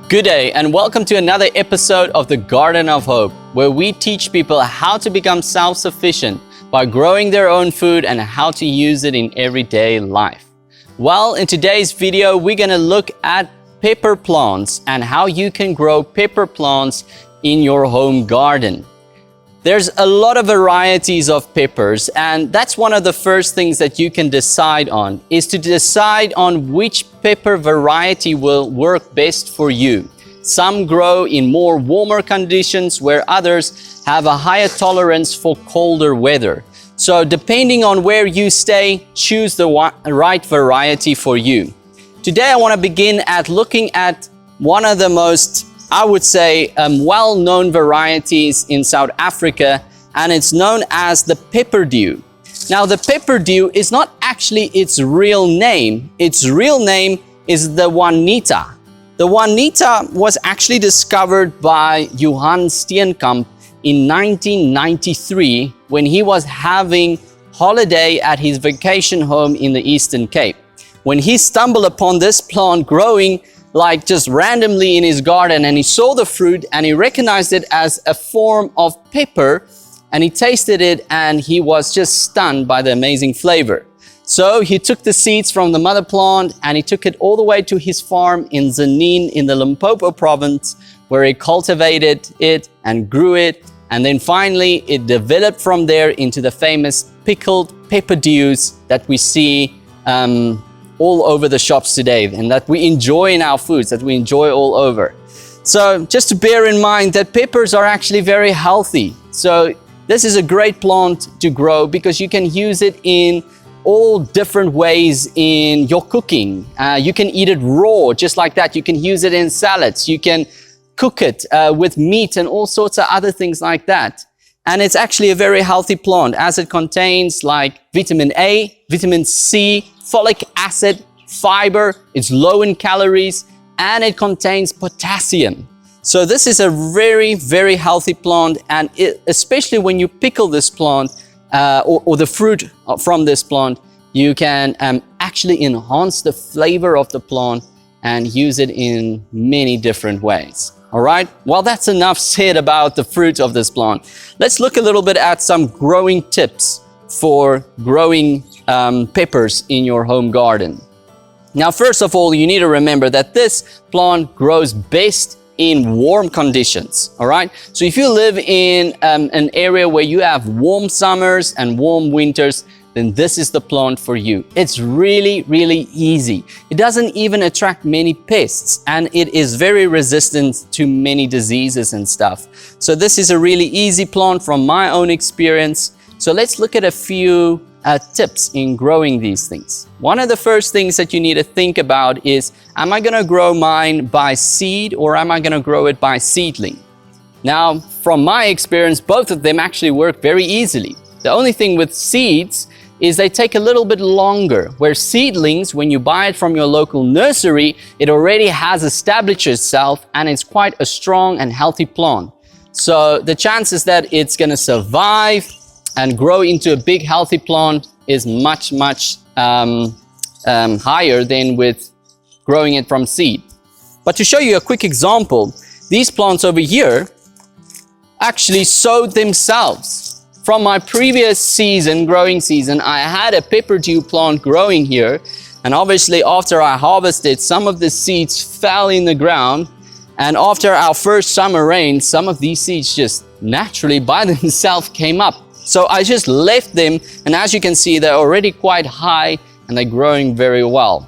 Good day and welcome to another episode of the Garden of Hope, where we teach people how to become self-sufficient by growing their own food and how to use it in everyday life. Well, in today's video, we're going to look at pepper plants and how you can grow pepper plants in your home garden. There's a lot of varieties of peppers, and that's one of the first things that you can decide on, is to decide on which pepper variety will work best for you. Some grow in more warmer conditions, where others have a higher tolerance for colder weather. So depending on where you stay, choose the right variety for you. Today I want to begin at looking at one of the most, I would say, well-known varieties in South Africa, and it's known as the Peppadew. Now, the Peppadew is not actually its real name. Its real name is the Juanita. The Juanita was actually discovered by Johann Steenkamp in 1993 when he was having holiday at his vacation home in the Eastern Cape. When he stumbled upon this plant growing like just randomly in his garden, and he saw the fruit and he recognized it as a form of pepper, and he tasted it and he was just stunned by the amazing flavor. So he took the seeds from the mother plant and he took it all the way to his farm in Zanin in the Limpopo province, where he cultivated it and grew it, and then finally it developed from there into the famous pickled Peppadews that we see all over the shops today, and that we enjoy in our foods, that we enjoy all over. So just to bear in mind that peppers are actually very healthy. So this is a great plant to grow because you can use it in all different ways in your cooking. You can eat it raw, just like that. You can use it in salads. You can cook it with meat and all sorts of other things like that. And it's actually a very healthy plant, as it contains like vitamin A, vitamin C, folic acid, fiber, it's low in calories, and it contains potassium. So this is a very, very healthy plant, and especially when you pickle this plant or the fruit from this plant, you can actually enhance the flavor of the plant and use it in many different ways. All right, well, that's enough said about the fruit of this plant. Let's look a little bit at some growing tips for growing peppers in your home garden. Now, first of all, you need to remember that this plant grows best in warm conditions, all right? So if you live in an area where you have warm summers and warm winters, then this is the plant for you. It's really, really easy. It doesn't even attract many pests, and it is very resistant to many diseases and stuff. So this is a really easy plant from my own experience. So let's look at a few tips in growing these things. One of the first things that you need to think about is, am I going to grow mine by seed or am I going to grow it by seedling? Now, from my experience, both of them actually work very easily. The only thing with seeds is they take a little bit longer, where seedlings, when you buy it from your local nursery, it already has established itself and it's quite a strong and healthy plant. So the chances that it's going to survive and grow into a big healthy plant is much higher than with growing it from seed. But to show you a quick example, these plants over here actually sowed themselves. From my previous growing season, I had a Peppadew plant growing here, and obviously after I harvested, some of the seeds fell in the ground, and after our first summer rain, some of these seeds just naturally by themselves came up. So I just left them, and as you can see, they're already quite high and they're growing very well.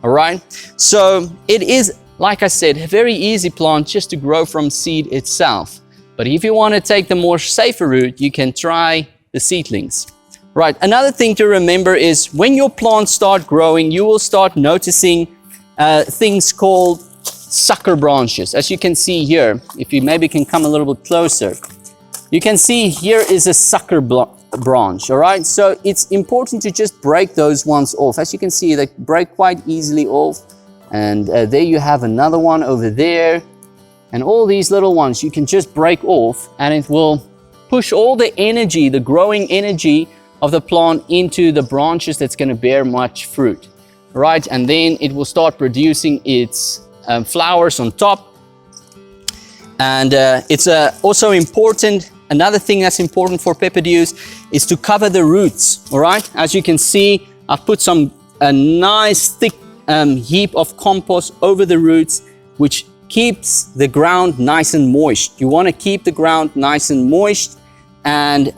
All right. So it is, like I said, a very easy plant just to grow from seed itself. But if you want to take the more safer route, you can try the seedlings. Right. Another thing to remember is when your plants start growing, you will start noticing things called sucker branches. As you can see here, if you maybe can come a little bit closer. You can see here is a sucker branch, all right? So it's important to just break those ones off. As you can see, they break quite easily off. And there you have another one over there. And all these little ones you can just break off, and it will push all the energy, the growing energy of the plant into the branches that's going to bear much fruit, right? And then it will start producing its flowers on top, And it's also important, another thing that's important for Peppadews is to cover the roots, all right? As you can see, I've put a nice thick heap of compost over the roots, which keeps the ground nice and moist. You want to keep the ground nice and moist, and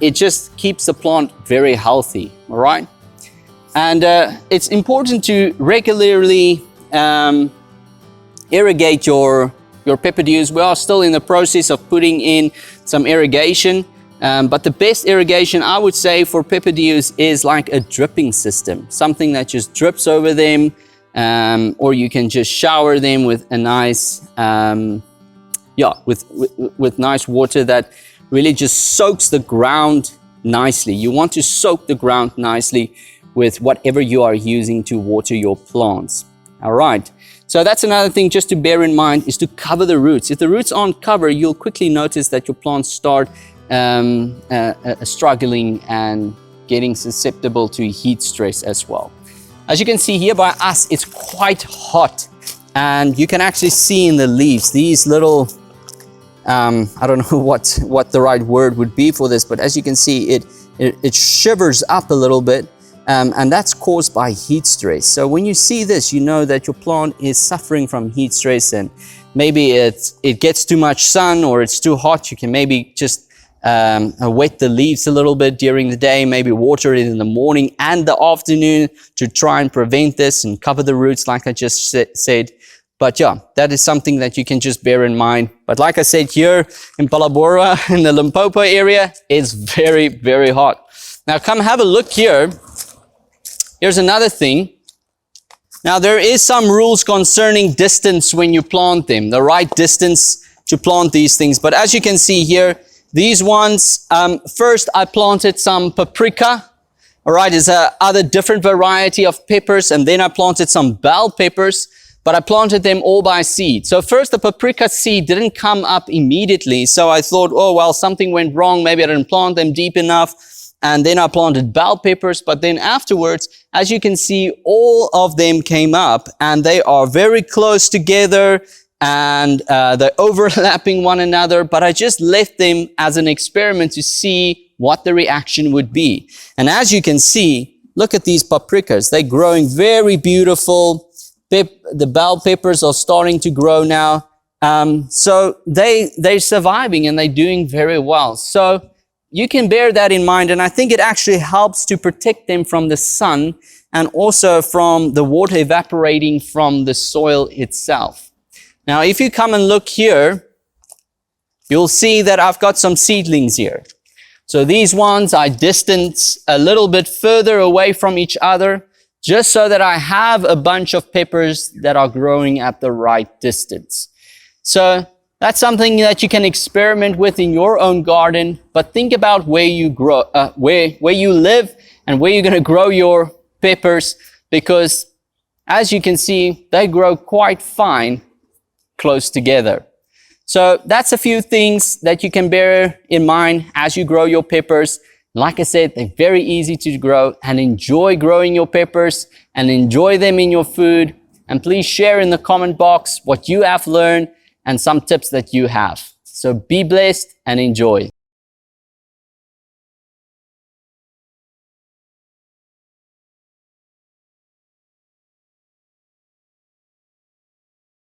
it just keeps the plant very healthy, all right? And it's important to regularly irrigate your Peppadews. We are still in the process of putting in some irrigation, but the best irrigation I would say for Peppadews is like a dripping system, something that just drips over them, or you can just shower them with a nice, with nice water that really just soaks the ground nicely. You want to soak the ground nicely with whatever you are using to water your plants. All right. So that's another thing just to bear in mind, is to cover the roots. If the roots aren't covered, you'll quickly notice that your plants start struggling and getting susceptible to heat stress as well. As you can see here by us, it's quite hot, and you can actually see in the leaves these little, I don't know what the right word would be for this, but as you can see, it shivers up a little bit. And that's caused by heat stress. So when you see this, you know that your plant is suffering from heat stress, and maybe it gets too much sun or it's too hot. You can maybe just wet the leaves a little bit during the day, maybe water it in the morning and the afternoon to try and prevent this and cover the roots like I just said. But yeah, that is something that you can just bear in mind. But like I said, here in Palabora, in the Limpopo area, it's very, very hot. Now come have a look here. Here's another thing. Now there is some rules concerning distance when you plant them, the right distance to plant these things. But as you can see here, these ones, first I planted some paprika. All right, there's other different variety of peppers, and then I planted some bell peppers, but I planted them all by seed. So first the paprika seed didn't come up immediately. So I thought, oh, well, something went wrong. Maybe I didn't plant them deep enough. And then I planted bell peppers, but then afterwards, as you can see, all of them came up, and they are very close together, and they're overlapping one another, but I just left them as an experiment to see what the reaction would be. And as you can see, look at these paprikas. They're growing very beautiful. The bell peppers are starting to grow now. So they're surviving and they're doing very well. So you can bear that in mind, and I think it actually helps to protect them from the sun and also from the water evaporating from the soil itself. Now, if you come and look here, you'll see that I've got some seedlings here. So these ones I distance a little bit further away from each other, just so that I have a bunch of peppers that are growing at the right distance. So that's something that you can experiment with in your own garden, but think about where you grow, where you live and where you're going to grow your peppers, because as you can see, they grow quite fine close together. So that's a few things that you can bear in mind as you grow your peppers. Like I said, they're very easy to grow, and enjoy growing your peppers and enjoy them in your food. And please share in the comment box what you have learned and some tips that you have. So be blessed and enjoy.